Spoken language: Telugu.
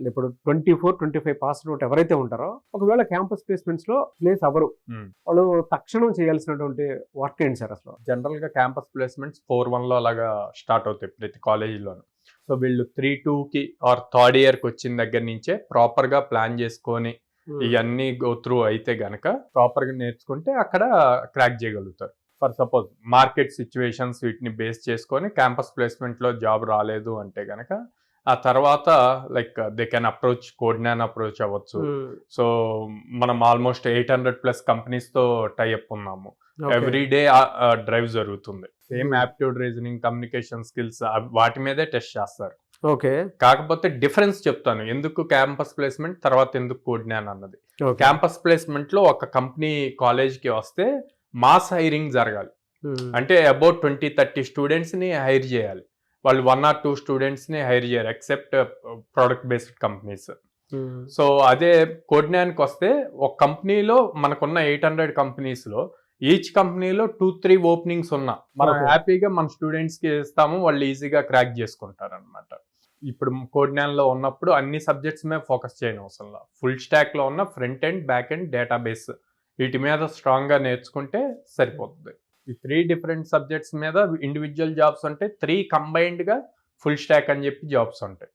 ఇప్పుడు 24-25 పాస్ అవుట్ ఎవరైతే ఉంటారో ఒకవేళ క్యాంపస్ ప్లేస్మెంట్స్ లో ప్లేస్ అవ్వరు, వాళ్ళు తక్షణం చేయాల్సినటువంటి వర్క్ ఏంటి సార్ అసలు? జనరల్ గా క్యాంపస్ ప్లేస్మెంట్స్ 4-1 లో అలాగా స్టార్ట్ అవుతాయి ప్రతి కాలేజీలోను. సో వీళ్ళు 3-2కి ఆర్ థర్డ్ ఇయర్కి వచ్చిన దగ్గర నుంచే ప్రాపర్ గా ప్లాన్ చేసుకొని ఇవన్నీ గో త్రూ అయితే గనక ప్రాపర్ గా నేర్చుకుంటే అక్కడ క్రాక్ చేయగలుగుతారు. ఫర్ సపోజ్ మార్కెట్ సిచ్యువేషన్స్ వీటిని బేస్ చేసుకొని క్యాంపస్ ప్లేస్మెంట్ లో జాబ్ రాలేదు అంటే గనక ఆ తర్వాత లైక్ దే కెన్ అప్రోచ్ కోడ్నాన్ అప్రోచ్ అవ్వచ్చు. సో మనం ఆల్మోస్ట్ 800+ కంపెనీస్ తో టైఅప్ ఉన్నాము. ఎవ్రీ డే డ్రైవ్ జరుగుతుంది. Same aptitude, reasoning, communication skills వాటి మీదే టెస్ట్ చేస్తారు. ఓకే, కాకపోతే డిఫరెన్స్ చెప్తాను ఎందుకు క్యాంపస్ ప్లేస్మెంట్ తర్వాత ఎందుకు కోడ్నాన్ అన్నది. క్యాంపస్ ప్లేస్మెంట్ లో ఒక కంపెనీ కాలేజ్ కి వస్తే మాస్ హైరింగ్ జరగాలి. అంటే అబౌట్ 20-30 స్టూడెంట్స్ ని హైర్ చేయాలి. వాళ్ళు 1 or 2 స్టూడెంట్స్ ని హైర్ చేయరు except product based companies. So అదే కోడ్నాన్కి వస్తే ఒక కంపెనీలో మనకున్న 800 కంపెనీస్ లో ఈచ్ కంపెనీలో 2-3 ఓపెనింగ్స్ ఉన్నా మనం హ్యాపీగా మన స్టూడెంట్స్ కి ఇస్తాము, వాళ్ళు ఈజీగా క్రాక్ చేసుకుంటారు అనమాట. ఇప్పుడు కోడ్నాన్ లో ఉన్నప్పుడు అన్ని సబ్జెక్ట్స్ మీద ఫోకస్ చేయని అవసరం లేదు. ఫుల్ స్టాక్ లో ఉన్న front end, back end, database వీటి మీద స్ట్రాంగ్ గా నేర్చుకుంటే సరిపోతుంది. ఈ 3 డిఫరెంట్ సబ్జెక్ట్స్ మీద ఇండివిజువల్ జాబ్స్ ఉంటాయి, 3 కంబైన్డ్ గా ఫుల్ స్టాక్ అని చెప్పి జాబ్స్ ఉంటాయి.